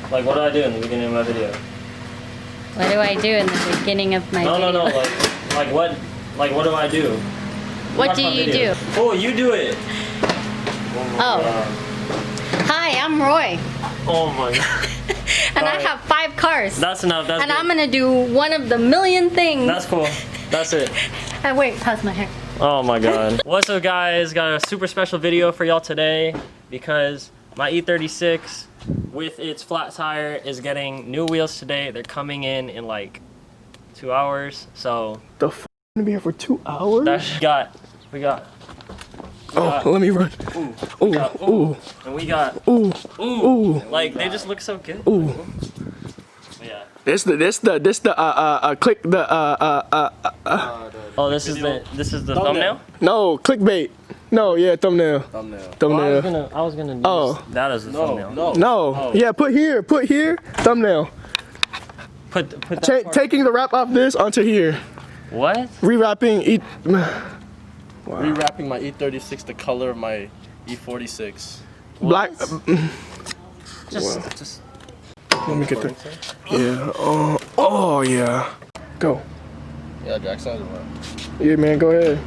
Like, what do I do in the beginning of my video? What do I do in the beginning of my video? No. Like what do I do? What do you do? Oh, you do it. Oh. Hi, I'm Roy. Oh my god. And I have 5 cars. That's enough. That's and good. I'm gonna do one of the million things. That's cool. That's it. And wait, pause my hair. Oh my god. What's up, guys? Got a super special video for y'all today because my E36 with its flat tire is getting new wheels today. They're coming in like 2 hours. So The f gonna be here for 2 hours? We got. Let me run. Ooh. And we got. Ooh. Like they just look so good. Ooh. Yeah. This the click the Oh, this is the thumbnail? No, clickbait. No, yeah, thumbnail. Well, I was gonna use that as the thumbnail. No. Yeah, put here, thumbnail. Put that Taking the wrap off this onto here. What? Rewrapping Wow. Rewrapping my E36 the color of my E46. Black. Just Let me get the. Yeah. Oh yeah. Go. Yeah, Jackson. Yeah, man. Go ahead.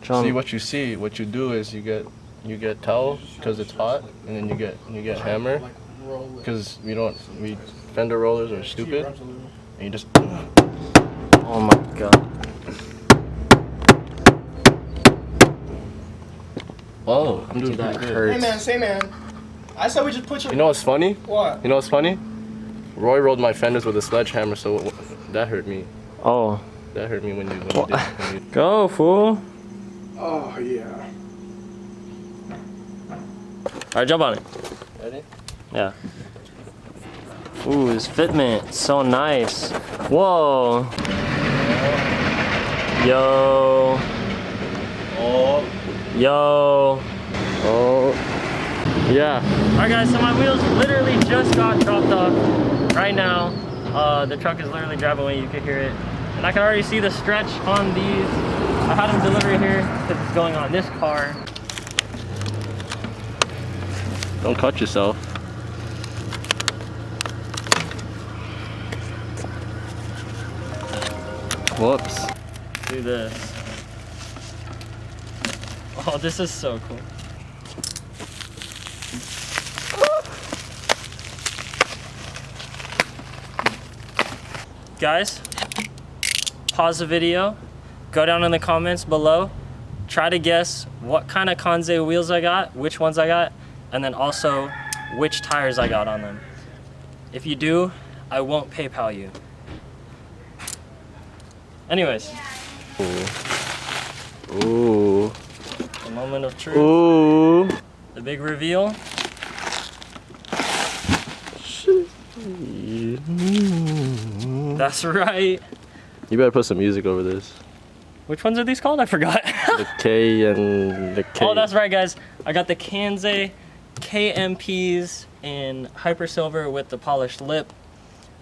See what you do is you get towel because it's hot, and then you get hammer because we fender rollers are stupid, and you just. Oh my god. Oh, I'm doing that pretty good. hurts. Hey man, say man. I said we just put your. You know what's funny? What? You know what's funny? Roy rolled my fenders with a sledgehammer, so that hurt me. Oh. That hurt me when you did. Go, fool. Oh yeah. Alright, jump on it. Ready? Yeah. Ooh, this fitment, so nice. Whoa. Yo. Oh. Yo. Oh. Yeah. Alright guys, so my wheels literally just got dropped off right now. The truck is literally driving away, you can hear it. And I can already see the stretch on these. I had them deliver here because it's going on this car. Don't cut yourself. Whoops. Do this. Oh, this is so cool. Guys, pause the video, go down in the comments below, try to guess what kind of Kanze wheels I got, which ones I got, and then also which tires I got on them. If you do, I won't PayPal you. Anyways. Ooh. The moment of truth. Ooh. The big reveal. That's right. You better put some music over this. Which ones are these called? I forgot. The K and the K. Oh, that's right, guys. I got the Kanze KMPs in Hyper Silver with the polished lip.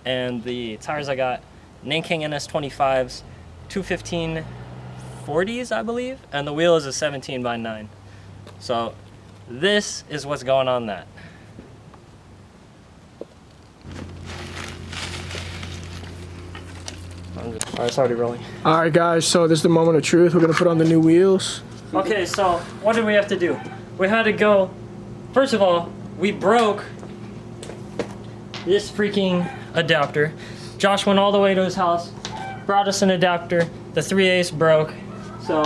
And the tires I got, Nanking NS25s, 215 40s, I believe. And the wheel is a 17x9. So this is what's going on that. Alright, it's already rolling. All right, guys. So this is the moment of truth. We're gonna put on the new wheels. Okay, so what did we have to do? We had to go. First of all, we broke this freaking adapter. Josh went all the way to his house, brought us an adapter. The 3/8 broke. So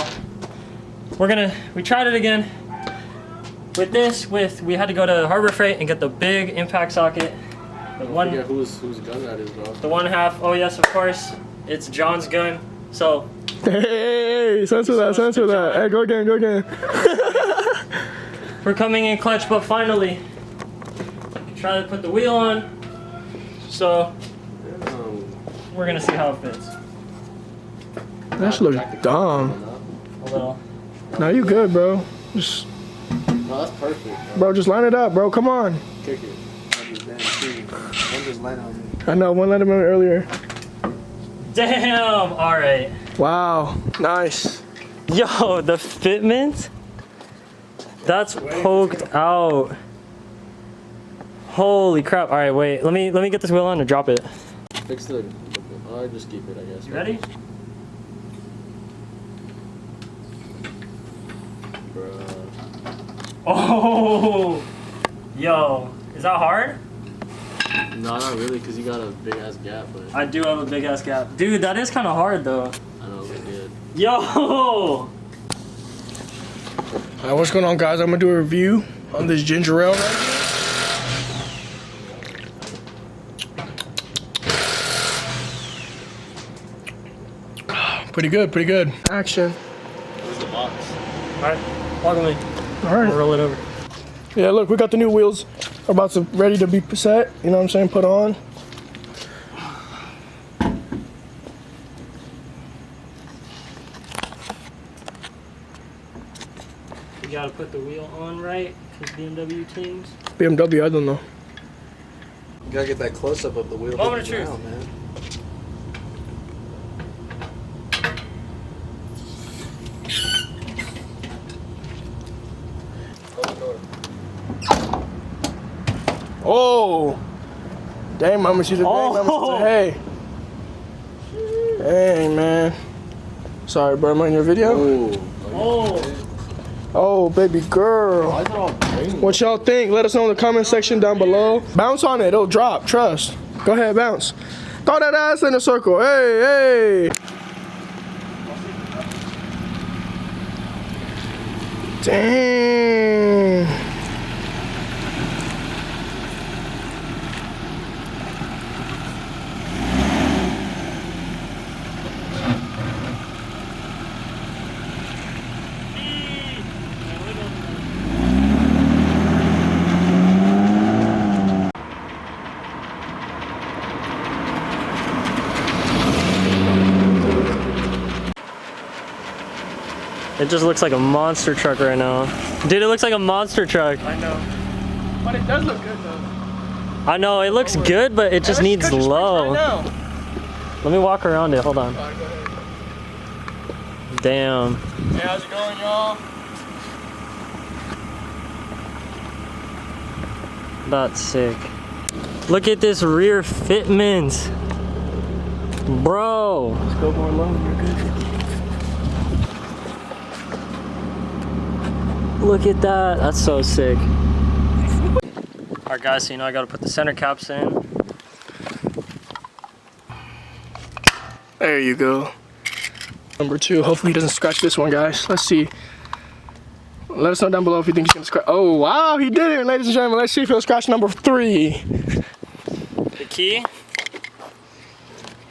we tried it again. With this, we had to go to Harbor Freight and get the big impact socket. The one, whose gun that is, bro. the 1/2. Oh yes, of course. It's John's gun. So Hey, censor that. Hey, go again. we're coming in clutch, but finally, try to put the wheel on. So we're gonna see how it fits. That should look dumb. A little. No, you good, bro. Just, No, that's perfect. bro, just line it up, bro. Come on. Kick it. One just landed on me. I know, one let him in earlier. Damn. All right. Wow, nice. Yo, the fitment. That's poked out. Holy crap! All right, wait. Let me get this wheel on and drop it. Fix the or just keep it, I guess. You ready? Bruh. Oh, yo, is that hard? No, not really, because you got a big ass gap, but I do have a big ass gap, dude. That is kind of hard though. I know it did. Yo. Alright, what's going on, guys? I'm gonna do a review on this ginger ale right here. Pretty good, pretty good. Action. Where's the box? All right, walk with me. All right. We'll roll it over. Yeah, look, we got the new wheels about to ready to be set. You know what I'm saying? Put on. You gotta put the wheel on right, cause BMW teams. BMW, I don't know. You gotta get that close up of the wheel. Moment of truth. Man. Oh! Dang, mama, she's a Oh. hey. Dang, man. Sorry, bro, am I in your video? Oh. Oh, baby girl. What y'all think? Let us know in the comment section down below. Bounce on it, it'll drop, trust. Go ahead, bounce. Throw that ass in a circle, hey, hey. Dang. It just looks like a monster truck right now. Dude, it looks like a monster truck. I know. But it does look good though. I know, it looks good, but it just needs low. Let me walk around it, hold on. Damn. Hey, how's it going, y'all? That's sick. Look at this rear fitment. Bro. Let's go more low, you're good. Look at that. That's so sick. Alright guys, so you know I gotta put the center caps in. There you go. Number 2. Hopefully he doesn't scratch this one, guys. Let's see. Let us know down below if you think he's gonna scratch. Oh wow, he did it, ladies and gentlemen. Let's see if he'll scratch number 3. The key.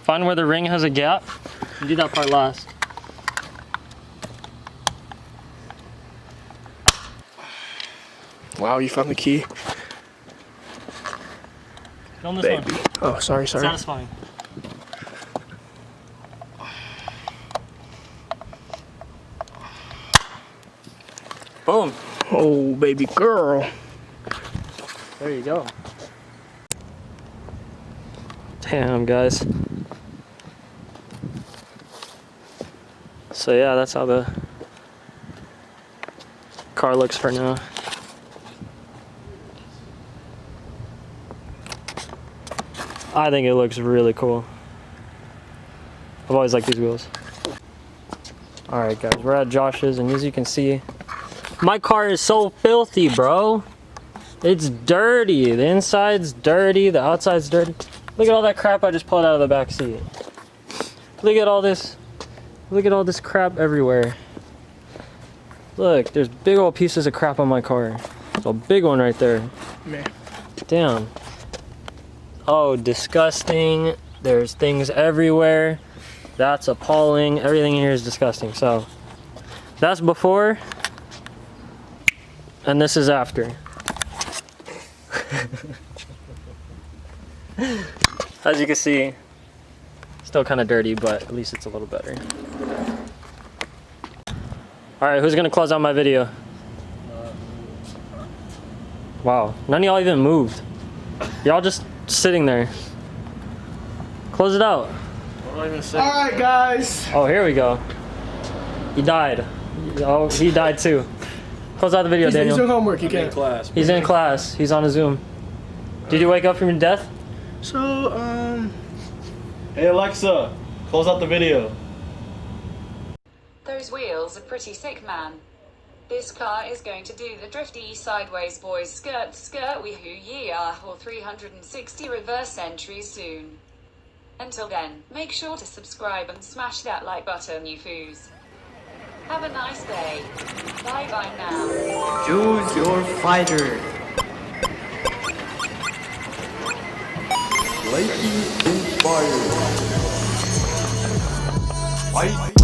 Find where the ring has a gap. You do that part last. Wow, you found the key. Film this Baby. one. Oh, sorry. Satisfying. Boom. Oh, baby girl. There you go. Damn, guys. So yeah, that's how the car looks for now. I think it looks really cool. I've always liked these wheels. Alright guys, we're at Josh's, and as you can see, my car is so filthy, bro. It's dirty. The inside's dirty, the outside's dirty. Look at all that crap I just pulled out of the back seat. Look at all this. Look at all this crap everywhere. Look, there's big old pieces of crap on my car. There's a big one right there. Man. Damn. Oh, disgusting. There's things everywhere. That's appalling. Everything here is disgusting. So, that's before. And this is after. As you can see, still kind of dirty, but at least it's a little better. Alright, who's gonna close out my video? Wow, none of y'all even moved. Y'all just sitting there. Close it out. What do I even say? Alright, guys. Oh, here we go. He died. Oh, he died too. Close out the video, He's doing Daniel. homework, you can't. Class. He's in class. He's on a Zoom. Did you wake up from your death? So, Hey Alexa, close out the video. Those wheels are pretty sick, man. This car is going to do the drifty sideways boys skirt skirt wee hoo yeah or 360 reverse entries soon. Until then, make sure to subscribe and smash that like button, you foos. Have a nice day. Bye bye now. Choose your fighter. Lightning inspired. Fight.